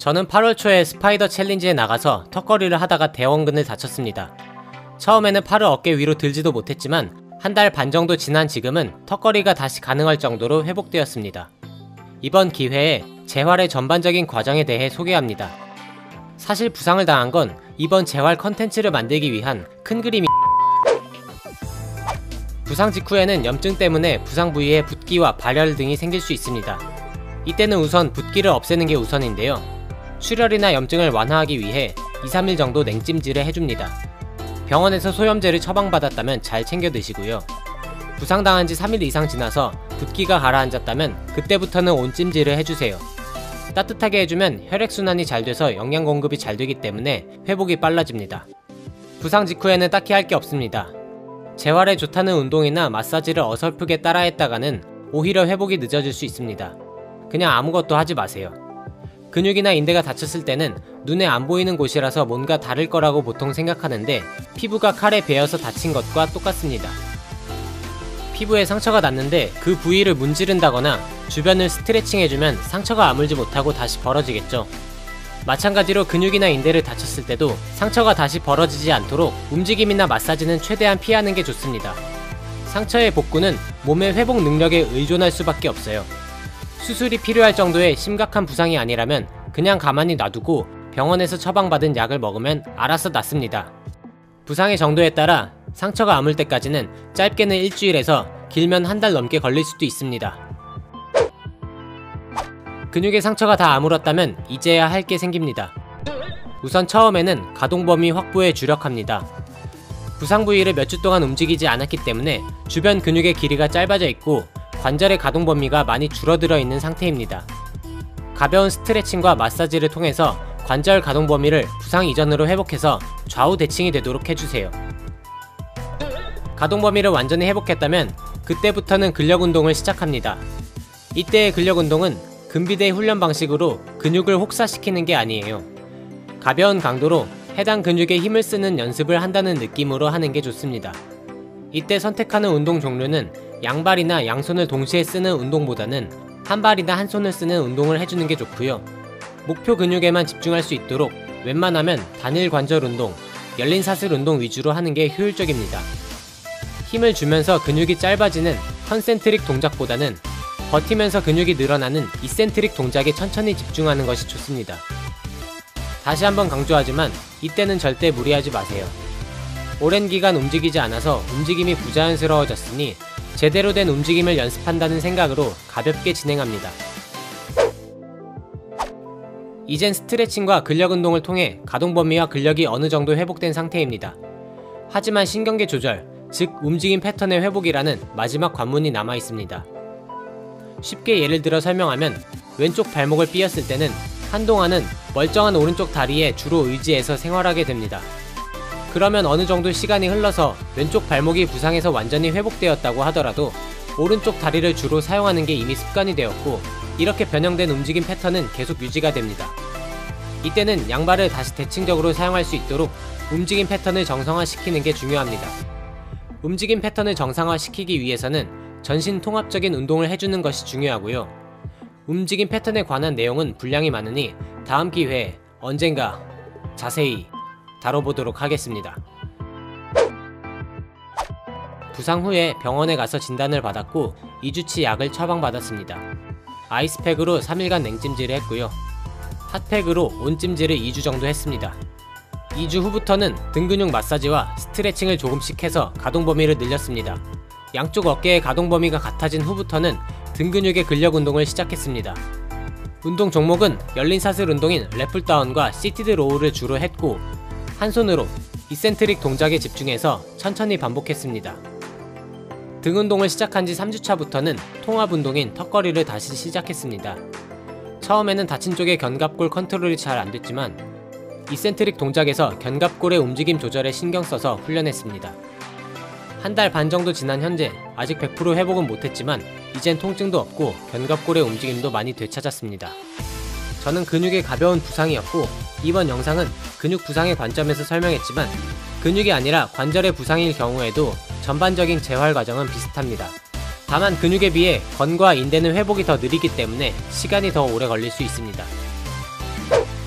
저는 8월 초에 스파이더 챌린지에 나가서 턱걸이를 하다가 대원근을 다쳤습니다. 처음에는 팔을 어깨 위로 들지도 못했지만 한 달 반 정도 지난 지금은 턱걸이가 다시 가능할 정도로 회복되었습니다. 이번 기회에 재활의 전반적인 과정에 대해 소개합니다. 사실 부상을 당한 건 이번 재활 컨텐츠를 만들기 위한 큰 그림이 부상 직후에는 염증 때문에 부상 부위에 붓기와 발열 등이 생길 수 있습니다. 이때는 우선 붓기를 없애는 게 우선인데요. 출혈이나 염증을 완화하기 위해 2-3일 정도 냉찜질을 해줍니다. 병원에서 소염제를 처방받았다면 잘 챙겨 드시고요. 부상당한 지 3일 이상 지나서 붓기가 가라앉았다면 그때부터는 온찜질을 해주세요. 따뜻하게 해주면 혈액순환이 잘 돼서 영양 공급이 잘 되기 때문에 회복이 빨라집니다. 부상 직후에는 딱히 할 게 없습니다. 재활에 좋다는 운동이나 마사지를 어설프게 따라했다가는 오히려 회복이 늦어질 수 있습니다. 그냥 아무것도 하지 마세요. 근육이나 인대가 다쳤을 때는 눈에 안 보이는 곳이라서 뭔가 다를 거라고 보통 생각하는데 피부가 칼에 베어서 다친 것과 똑같습니다. 피부에 상처가 났는데 그 부위를 문지른다거나 주변을 스트레칭해주면 상처가 아물지 못하고 다시 벌어지겠죠. 마찬가지로 근육이나 인대를 다쳤을 때도 상처가 다시 벌어지지 않도록 움직임이나 마사지는 최대한 피하는 게 좋습니다. 상처의 복구는 몸의 회복 능력에 의존할 수밖에 없어요. 수술이 필요할 정도의 심각한 부상이 아니라면 그냥 가만히 놔두고 병원에서 처방받은 약을 먹으면 알아서 낫습니다. 부상의 정도에 따라 상처가 아물 때까지는 짧게는 일주일에서 길면 한 달 넘게 걸릴 수도 있습니다. 근육의 상처가 다 아물었다면 이제야 할 게 생깁니다. 우선 처음에는 가동 범위 확보에 주력합니다. 부상 부위를 몇 주 동안 움직이지 않았기 때문에 주변 근육의 길이가 짧아져 있고 관절의 가동 범위가 많이 줄어들어 있는 상태입니다. 가벼운 스트레칭과 마사지를 통해서 관절 가동 범위를 부상 이전으로 회복해서 좌우 대칭이 되도록 해주세요. 가동 범위를 완전히 회복했다면 그때부터는 근력 운동을 시작합니다. 이때의 근력 운동은 근비대 훈련 방식으로 근육을 혹사시키는 게 아니에요. 가벼운 강도로 해당 근육에 힘을 쓰는 연습을 한다는 느낌으로 하는 게 좋습니다. 이때 선택하는 운동 종류는 양발이나 양손을 동시에 쓰는 운동보다는 한 발이나 한 손을 쓰는 운동을 해주는 게 좋고요. 목표 근육에만 집중할 수 있도록 웬만하면 단일 관절 운동, 열린 사슬 운동 위주로 하는 게 효율적입니다. 힘을 주면서 근육이 짧아지는 컨센트릭 동작보다는 버티면서 근육이 늘어나는 이센트릭 동작에 천천히 집중하는 것이 좋습니다. 다시 한번 강조하지만 이때는 절대 무리하지 마세요. 오랜 기간 움직이지 않아서 움직임이 부자연스러워졌으니 제대로 된 움직임을 연습한다는 생각으로 가볍게 진행합니다. 이젠 스트레칭과 근력 운동을 통해 가동 범위와 근력이 어느 정도 회복된 상태입니다. 하지만 신경계 조절, 즉 움직임 패턴의 회복이라는 마지막 관문이 남아 있습니다. 쉽게 예를 들어 설명하면 왼쪽 발목을 삐었을 때는 한동안은 멀쩡한 오른쪽 다리에 주로 의지해서 생활하게 됩니다. 그러면 어느 정도 시간이 흘러서 왼쪽 발목이 부상해서 완전히 회복되었다고 하더라도 오른쪽 다리를 주로 사용하는 게 이미 습관이 되었고 이렇게 변형된 움직임 패턴은 계속 유지가 됩니다. 이때는 양발을 다시 대칭적으로 사용할 수 있도록 움직임 패턴을 정상화시키는 게 중요합니다. 움직임 패턴을 정상화시키기 위해서는 전신 통합적인 운동을 해주는 것이 중요하고요. 움직임 패턴에 관한 내용은 분량이 많으니 다음 기회에 언젠가 자세히 다뤄보도록 하겠습니다. 부상 후에 병원에 가서 진단을 받았고 2주치 약을 처방받았습니다. 아이스팩으로 3일간 냉찜질을 했고요. 핫팩으로 온찜질을 2주 정도 했습니다. 2주 후부터는 등 근육 마사지와 스트레칭을 조금씩 해서 가동 범위를 늘렸습니다. 양쪽 어깨의 가동 범위가 같아진 후부터는 등 근육의 근력 운동을 시작했습니다. 운동 종목은 열린 사슬 운동인 랩풀다운과 시티드 로우를 주로 했고 한 손으로 이센트릭 동작에 집중해서 천천히 반복했습니다. 등 운동을 시작한 지 3주차부터는 통합 운동인 턱걸이를 다시 시작했습니다. 처음에는 다친 쪽의 견갑골 컨트롤이 잘 안됐지만 이센트릭 동작에서 견갑골의 움직임 조절에 신경 써서 훈련했습니다. 한 달 반 정도 지난 현재 아직 100% 회복은 못했지만 이젠 통증도 없고 견갑골의 움직임도 많이 되찾았습니다. 저는 근육의 가벼운 부상이었고 이번 영상은 근육 부상의 관점에서 설명했지만 근육이 아니라 관절의 부상일 경우에도 전반적인 재활 과정은 비슷합니다. 다만 근육에 비해 건과 인대는 회복이 더 느리기 때문에 시간이 더 오래 걸릴 수 있습니다. 있습니다.